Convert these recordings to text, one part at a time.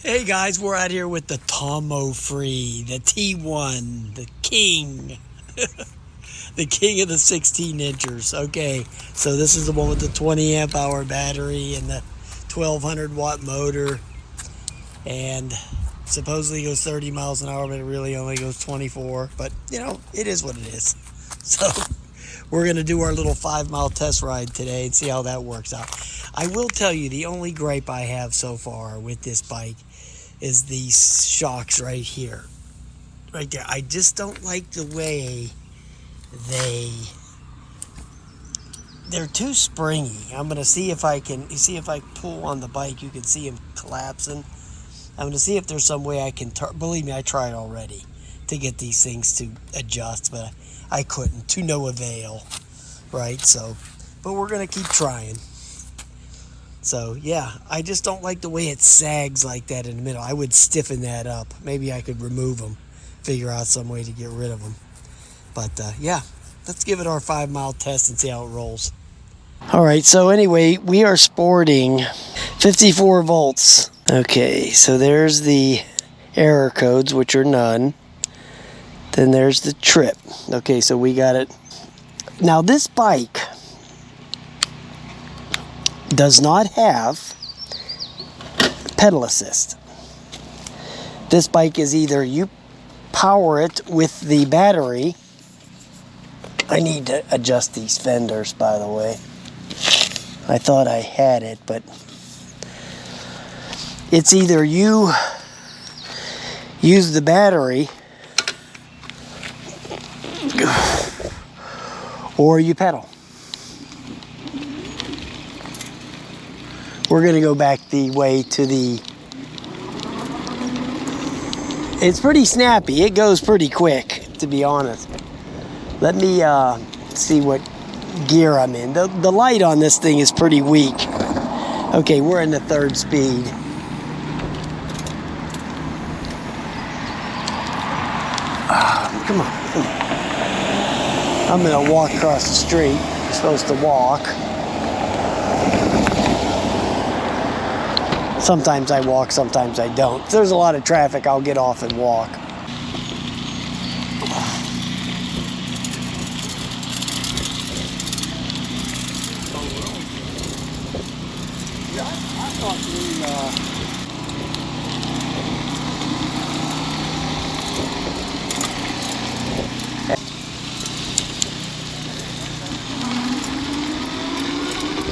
Hey guys, we're out here with the Tomofree, the T1, the king, the king of the 16 inchers. Okay, so this is the one with the 20 amp hour battery and the 1200 watt motor, and supposedly goes 30 miles an hour, but it really only goes 24. But you know, it is what it is. So we're gonna do our little 5-mile test ride today and see how that works out. I will tell you, the only gripe I have so far with this bike is these shocks right here, right there. I just don't like the way they're too springy. I'm gonna see if I pull on the bike, you can see them collapsing. I'm gonna see if there's some way I can believe me, I tried already to get these things to adjust, but I couldn't, to no avail, right? So, but we're gonna keep trying. So yeah, I just don't like the way it sags like that in the middle. I would stiffen that up. Maybe I could remove them, figure out some way to get rid of them. But yeah, let's give it our 5-mile test and see how it rolls. All right, so anyway, we are sporting 54 volts. Okay, so there's the error codes, which are none. Then there's the trip. Okay, so we got it. Now this bike does not have pedal assist. This bike is either you power it with the battery. I need to adjust these fenders, by the way. I thought I had it, but it's either you use the battery or you pedal. We're going to go back the way to the... It's pretty snappy. It goes pretty quick, to be honest. Let me see what gear I'm in. The light on this thing is pretty weak. Okay, we're in the 3rd speed. Come on. I'm going to walk across the street. You're supposed to walk. Sometimes I walk, sometimes I don't. If there's a lot of traffic, I'll get off and walk.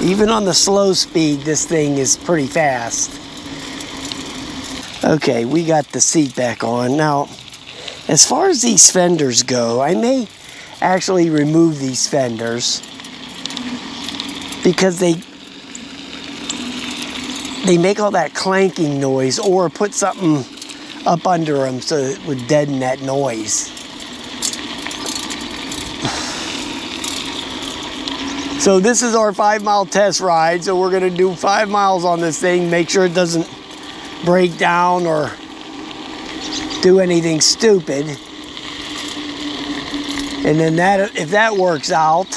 Even on the slow speed, this thing is pretty fast. Okay, we got the seat back on. Now, as far as these fenders go, I may actually remove these fenders because they make all that clanking noise, or put something up under them so it would deaden that noise. So this is our 5-mile test ride. So we're gonna do 5 miles on this thing, make sure it doesn't break down or do anything stupid. And then if that works out,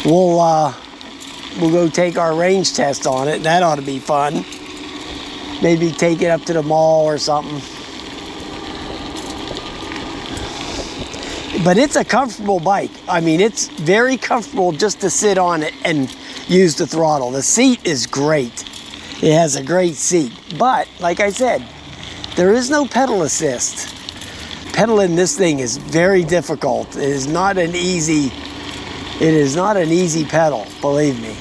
we'll go take our range test on it. That ought to be fun. Maybe take it up to the mall or something. But it's a comfortable bike. I mean, it's very comfortable just to sit on it and use the throttle. The seat is great. It has a great seat. But, like I said, there is no pedal assist. Pedaling this thing is very difficult. It is not an easy pedal, believe me.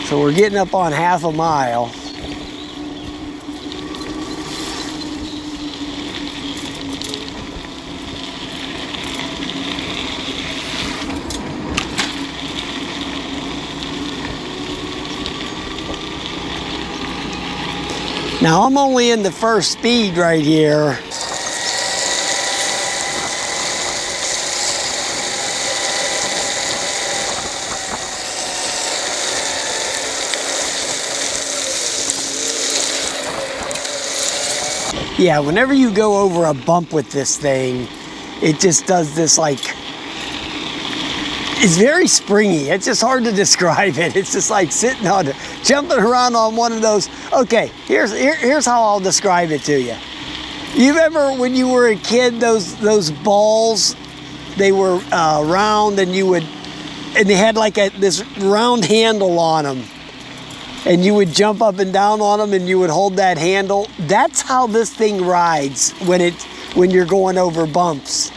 So we're getting up on half a mile. Now I'm only in the 1st speed right here. Yeah, whenever you go over a bump with this thing, it just does this like It's very springy. It's just hard to describe it. It's just like sitting on, jumping around on one of those. Okay, here's how I'll describe it to you. You remember when you were a kid, those balls, they were round, and they had like this round handle on them, and you would jump up and down on them, and you would hold that handle. That's how this thing rides when you're going over bumps.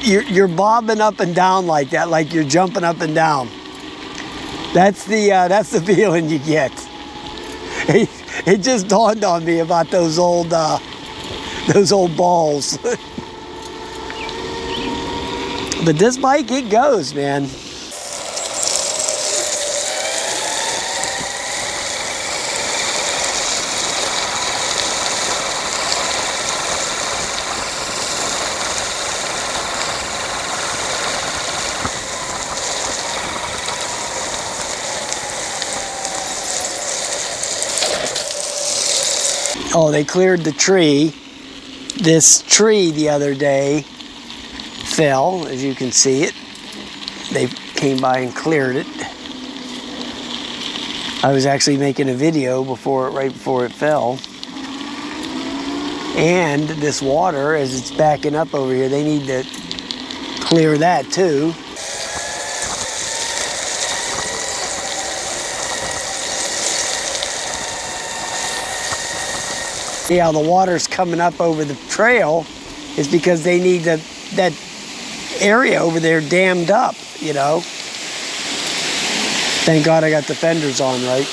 You're bobbing up and down like that, like you're jumping up and down. That's the feeling you get. It just dawned on me about those old balls. But this bike, it goes, man. Oh, they cleared the tree. This tree the other day fell, as you can see it. They came by and cleared it. I was actually making a video right before it fell. And this water, as it's backing up over here, they need to clear that too. See how the water's coming up over the trail is because they need that area over there dammed up, you know. Thank God I got the fenders on right.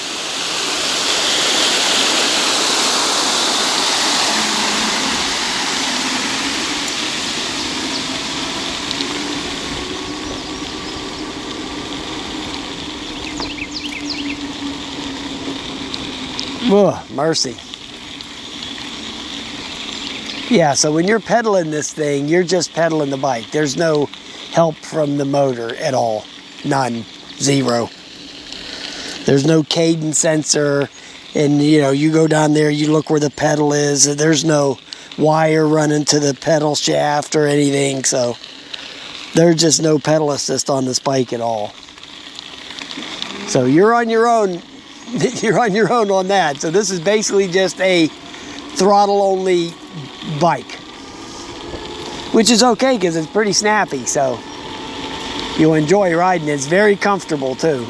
Ugh, mercy. Yeah, so when you're pedaling this thing, you're just pedaling the bike. There's no help from the motor at all. None. Zero. There's no cadence sensor. And, you know, you go down there, you look where the pedal is. There's no wire running to the pedal shaft or anything. So there's just no pedal assist on this bike at all. So you're on your own. You're on your own on that. So this is basically just a throttle-only bike, which is okay because it's pretty snappy, so you'll enjoy riding it. It's very comfortable too.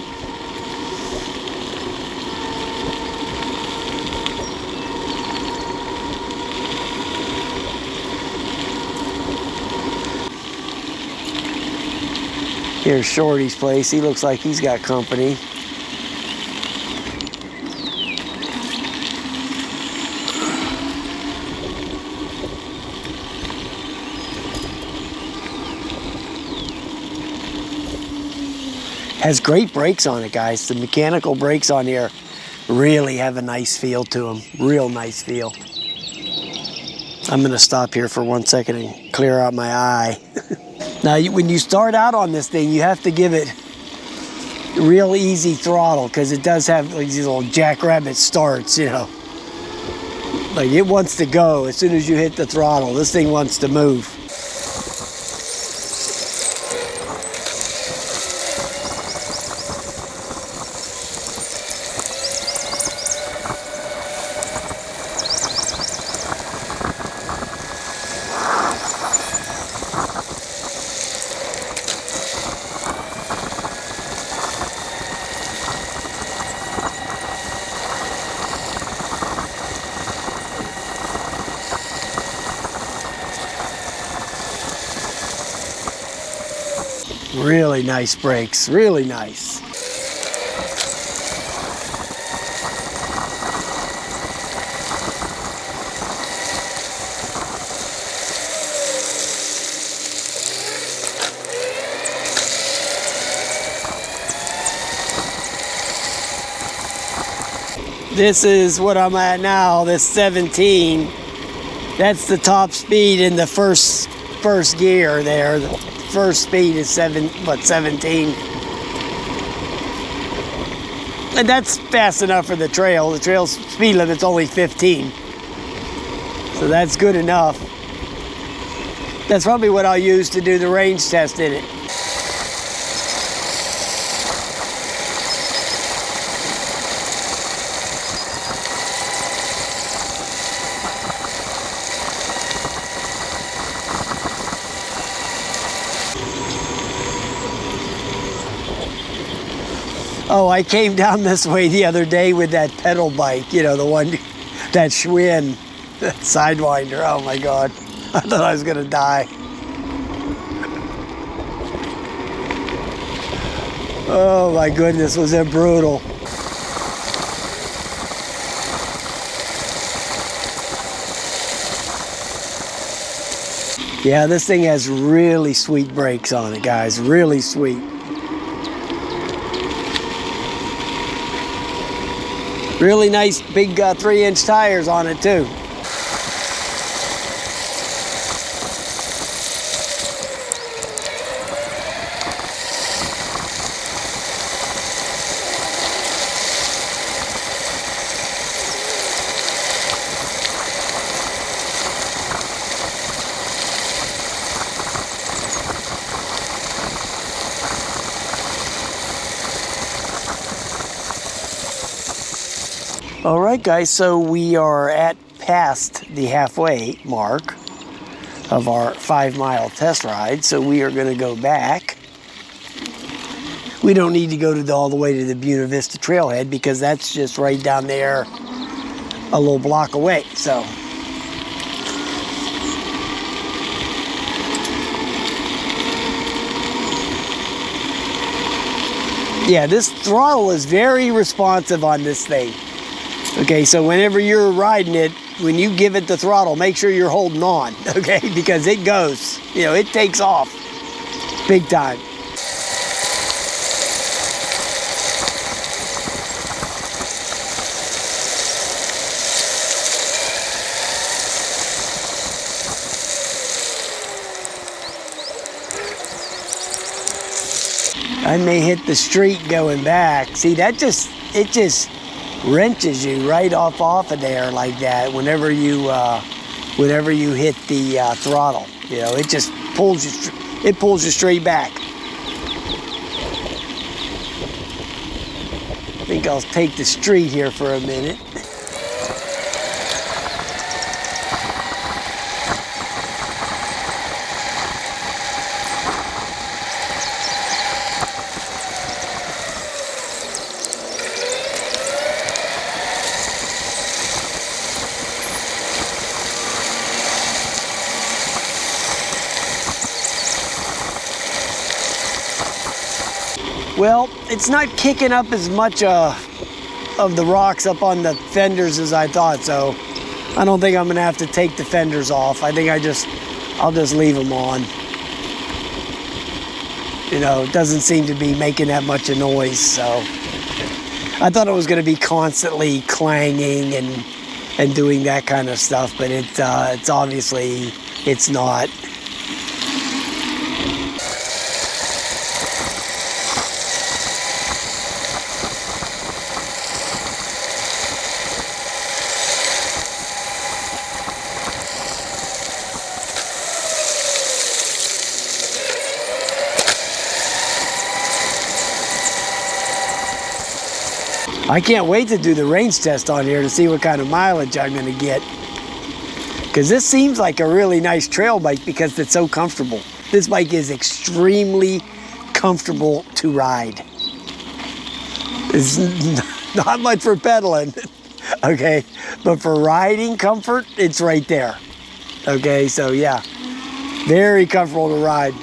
Here's Shorty's place. He looks like he's got company. Has great brakes on it, guys. The mechanical brakes on here really have a nice feel to them. Real nice feel. I'm gonna stop here for 1 second and clear out my eye. Now, when you start out on this thing, you have to give it real easy throttle because it does have like these little jackrabbit starts, you know. Like it wants to go as soon as you hit the throttle. This thing wants to move. Really nice brakes, really nice. This is what I'm at now, this 17. That's the top speed in the first gear there. The first speed is 17. And that's fast enough for the trail. The trail speed limit's only 15. So that's good enough. That's probably what I'll use to do the range test in it. Oh, I came down this way the other day with that pedal bike, you know, the one, that Schwinn Sidewinder. Oh my God, I thought I was gonna die. Oh my goodness, was it brutal. Yeah, this thing has really sweet brakes on it, guys, really sweet. Really nice big 3-inch tires on it too. All right, guys, so we are past the halfway mark of our 5-mile test ride, so we are going to go back. We don't need to go to all the way to the Buena Vista Trailhead because that's just right down there a little block away. So yeah, this throttle is very responsive on this thing. Okay, so whenever you're riding it, when you give it the throttle, make sure you're holding on, okay? Because it goes, you know, it takes off big time. I may hit the street going back. See, it just wrenches you right off of there like that whenever you hit the throttle. You know, it just pulls you straight back. I think I'll take the street here for a minute. Well, it's not kicking up as much of the rocks up on the fenders as I thought, so I don't think I'm gonna have to take the fenders off. I think I'll just leave them on. You know, it doesn't seem to be making that much of noise, so I thought it was gonna be constantly clanging and doing that kind of stuff, but it's obviously it's not. I can't wait to do the range test on here to see what kind of mileage I'm going to get. Because this seems like a really nice trail bike because it's so comfortable. This bike is extremely comfortable to ride. It's not much for pedaling, okay? But for riding comfort, it's right there. Okay, so yeah, very comfortable to ride.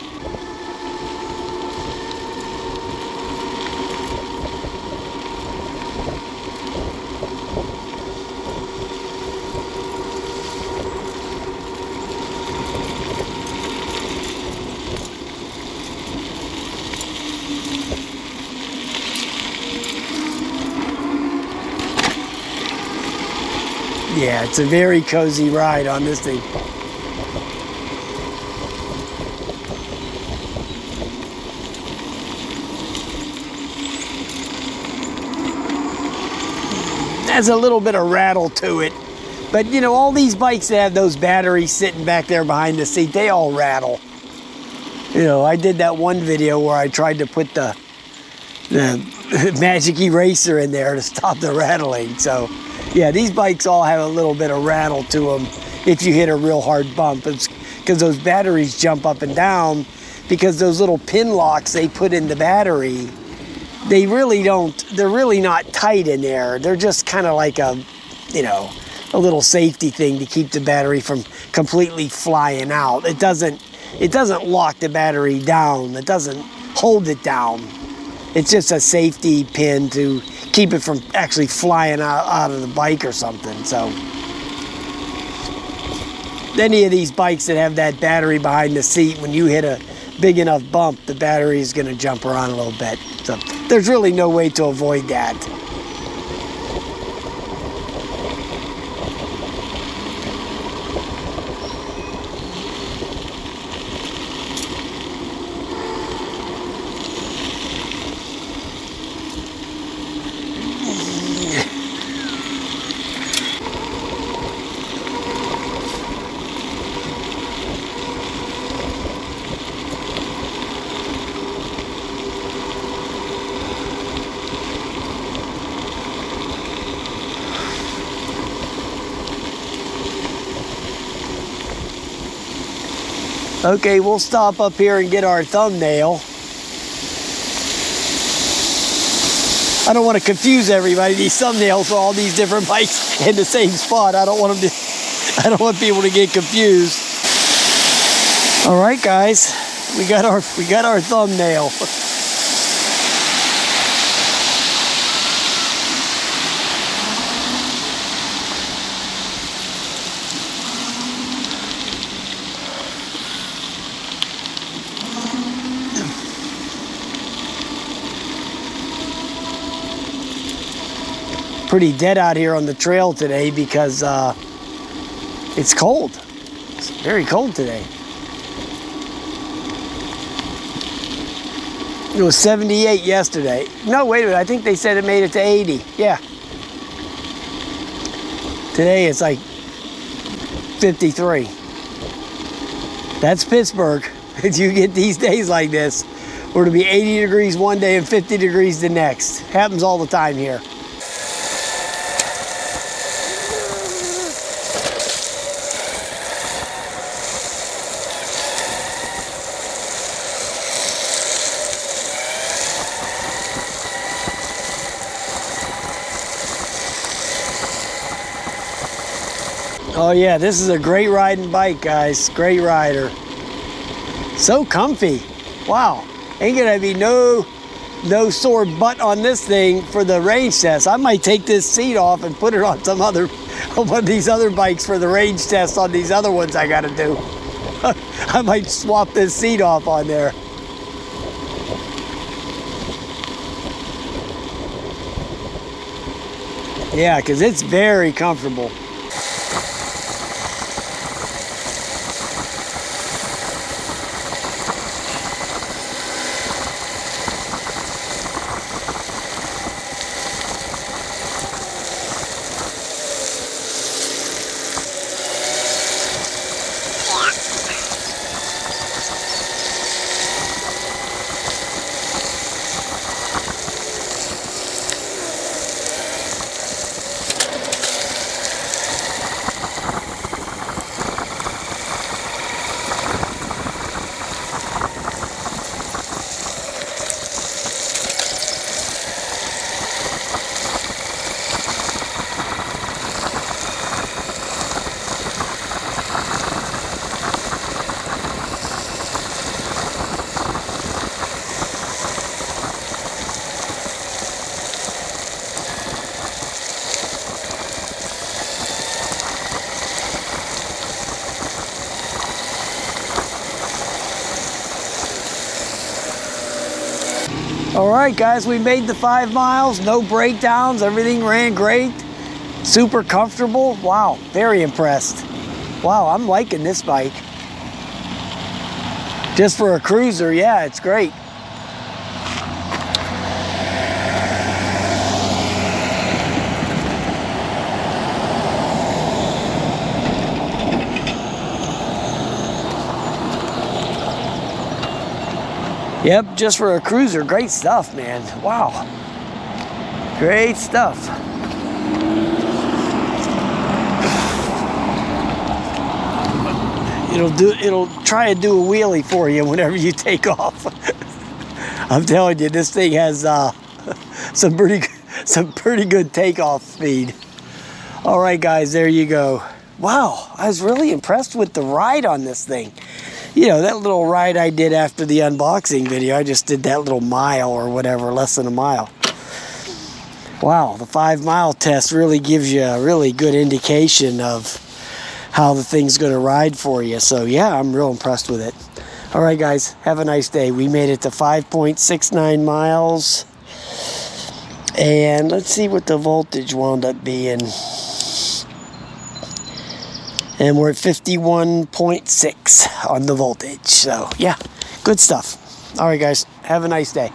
Yeah, it's a very cozy ride on this thing. Has a little bit of rattle to it. But you know, all these bikes that have those batteries sitting back there behind the seat, they all rattle. You know, I did that one video where I tried to put the Magic Eraser in there to stop the rattling. So yeah, these bikes all have a little bit of rattle to them if you hit a real hard bump. It's because those batteries jump up and down because those little pin locks they put in the battery, they really don't, they're really not tight in there. They're just kind of like a, you know, a little safety thing to keep the battery from completely flying out. It doesn't lock the battery down. It doesn't hold it down. It's just a safety pin to keep it from actually flying out of the bike or something. So any of these bikes that have that battery behind the seat, when you hit a big enough bump, the battery is going to jump around a little bit. So there's really no way to avoid that. Okay, we'll stop up here and get our thumbnail. I don't want to confuse everybody. These thumbnails for all these different bikes in the same spot. I don't want people to get confused. All right, guys, we got our thumbnail. Pretty dead out here on the trail today because it's cold. It's very cold today. It was 78 yesterday. No, wait a minute. I think they said it made it to 80. Yeah. Today it's like 53. That's Pittsburgh. If you get these days like this, we're to be 80 degrees one day and 50 degrees the next. Happens all the time here. Oh yeah, this is a great riding bike, guys. Great rider. So comfy. Wow. Ain't gonna be no sore butt on this thing for the range test. I might take this seat off and put it on one of these other bikes for the range test on these other ones I gotta do. I might swap this seat off on there. Yeah, because it's very comfortable. All right, guys, we made the 5 miles, no breakdowns, everything ran great, super comfortable. Wow, very impressed. Wow, I'm liking this bike. Just for a cruiser, yeah, it's great. Yep, just for a cruiser, great stuff, man. Wow, great stuff. It'll try to do a wheelie for you whenever you take off. I'm telling you, this thing has some pretty good takeoff speed. All right, guys, there you go. Wow, I was really impressed with the ride on this thing. You know, that little ride I did after the unboxing video, I just did that little mile or whatever, less than a mile. Wow, the 5-mile test really gives you a really good indication of how the thing's going to ride for you. So yeah, I'm real impressed with it. All right, guys, have a nice day. We made it to 5.69 miles. And let's see what the voltage wound up being. And we're at 51.6 on the voltage. So yeah, good stuff. All right, guys, have a nice day.